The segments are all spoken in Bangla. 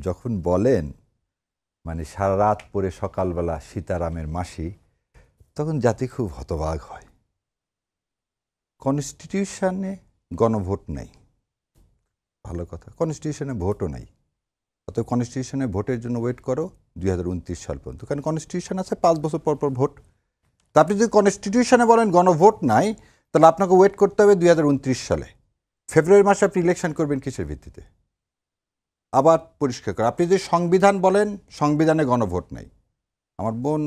যখন বলেন মানে সারা রাত পরে সকালবেলা সীতারামের মাসি, তখন জাতি খুব হতবাক হয়। কনস্টিটিউশনে গণভোট নাই, ভালো কথা, কনস্টিটিউশনে ভোটও নাই। অতএব কনস্টিটিউশনে ভোটের জন্য ওয়েট করো 2029 সাল পর্যন্ত, কারণ কনস্টিটিউশন আছে 5 বছর পর পর ভোট। তা আপনি যদি কনস্টিটিউশনে বলেন গণভোট নাই, তাহলে আপনাকে ওয়েট করতে হবে 2029 সালে। ফেব্রুয়ারি মাসে আপনি ইলেকশন করবেন কিসের ভিত্তিতে? আবার পরিষ্কার করে আপনি যদি সংবিধান বলেন, সংবিধানে গণভোট নাই। আমার বোন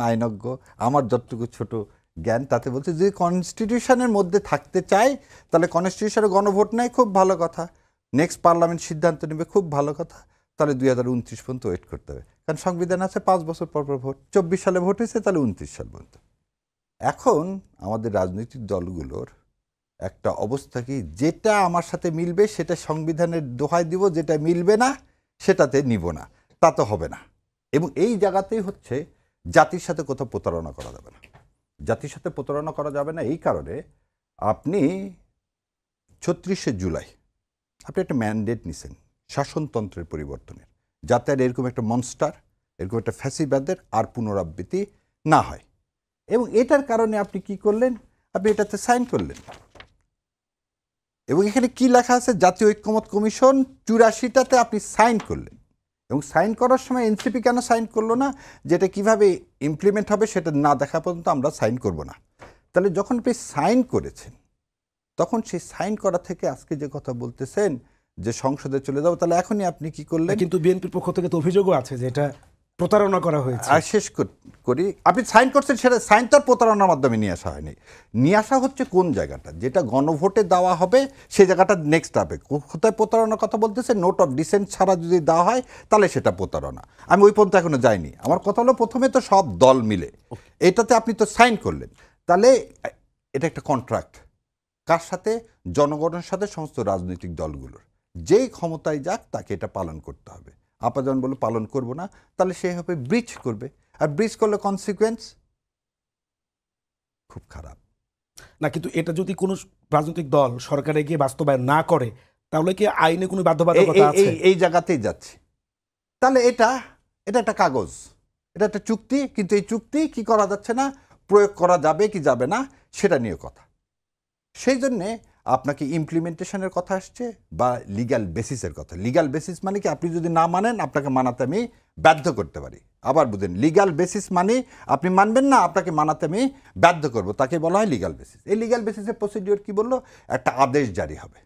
আইনজ্ঞ, আমার যতটুকু ছোট জ্ঞান তাতে বলছে যদি কনস্টিটিউশনের মধ্যে থাকতে চাই তাহলে কনস্টিটিউশনে গণভোট নাই, খুব ভালো কথা। নেক্সট পার্লামেন্ট সিদ্ধান্ত নেবে, খুব ভালো কথা। তাহলে 2029 পর্যন্ত ওয়েট করতে হবে, কারণ সংবিধান আছে 5 বছর পর পর ভোট। 24 সালে ভোট হয়েছে, তাহলে 29 সাল পর্যন্ত। এখন আমাদের রাজনৈতিক দলগুলোর একটা অবস্থা কি, যেটা আমার সাথে মিলবে সেটা সংবিধানের দোহাই দিব, যেটা মিলবে না সেটাতে নিব না, তা তো হবে না। এবং এই জায়গাতেই হচ্ছে জাতির সাথে কোথাও প্রতারণা করা যাবে না। জাতির সাথে প্রতারণা করা যাবে না এই কারণে, আপনি 36শে জুলাই আপনি একটা ম্যান্ডেট নিছেন শাসনতন্ত্রের পরিবর্তনের, যাতে আর এরকম একটা মনস্টার, এরকম একটা ফ্যাসিবাদের আর পুনরাবৃত্তি না হয়। এবং এটার কারণে আপনি কি করলেন, আপনি এটাতে সাইন করলেন। এবং এখানে কি লেখা আছে, জাতীয় ঐক্যমত কমিশন 84টাতে আপনি সাইন করলেন। এবং সাইন করার সময় এনসিপি কেন সাইন করলো না, যেটা কিভাবে ইমপ্লিমেন্ট হবে সেটা না দেখা পর্যন্ত আমরা সাইন করব না। তাহলে যখন আপনি সাইন করেছেন, তখন সেই সাইন করা থেকে আজকে যে কথা বলতেছেন যে সংসদে চলে যাবো, তাহলে এখনই আপনি কি করলেন? কিন্তু বিএনপির পক্ষ থেকে তো অভিযোগও আছে যে এটা প্রতারণা করা হয়েছে। আর শেষ করি, আপনি সাইন করছেন, সেটা সাইন তো আর প্রতারণার মাধ্যমে নিয়ে আসা হয়নি। নিয়ে আসা হচ্ছে কোন জায়গাটা, যেটা গণভোটে দেওয়া হবে সেই জায়গাটা নেক্সট হবে। কোথায় প্রতারণার কথা বলতেছে, নোট অফ ডিসেন্ট ছাড়া যদি দেওয়া হয় তাহলে সেটা প্রতারণা। আমি ওই পর্যন্ত এখনো যাইনি। আমার কথা হলো, প্রথমে তো সব দল মিলে এটাতে আপনি তো সাইন করলেন, তাহলে এটা একটা কন্ট্রাক্ট কার সাথে? জনগণের সাথে, সমস্ত রাজনৈতিক দলগুলোর। যেই ক্ষমতায় যাক তাকে এটা পালন করতে হবে। আপনার যখন বলে পালন করব না, তাহলে সে হবে ব্রিচ করবে, আর ব্রিচ করলে কনসিকুয়েন্স খুব খারাপ না। কিন্তু এটা যদি কোনো রাজনৈতিক দল সরকারে গিয়ে বাস্তবায়ন না করে, তাহলে কি আইনে কোনো বাধ্যবাধকতা আছে? এই জায়গাতেই যাচ্ছে। তাহলে এটা একটা কাগজ, এটা একটা চুক্তি, কিন্তু এই চুক্তি কি করা যাচ্ছে না, প্রয়োগ করা যাবে কি যাবে না সেটা নিয়ে কথা। সেই জন্যে আপনাকে ইমপ্লিমেন্টেশনের কথা আসছে বা লিগ্যাল বেসিসের কথা। লিগ্যাল বেসিস মানে কি, আপনি যদি না মানেন আপনাকে মানাতে আমি বাধ্য করতে পারি। আবার বুঝেন, লিগ্যাল বেসিস মানে আপনি মানবেন না, আপনাকে মানাতে আমি বাধ্য করবো, তাকে বলা হয় লিগ্যাল বেসিস। এই লিগ্যাল বেসিসের প্রসিডিওর কি বললো, একটা আদেশ জারি হবে।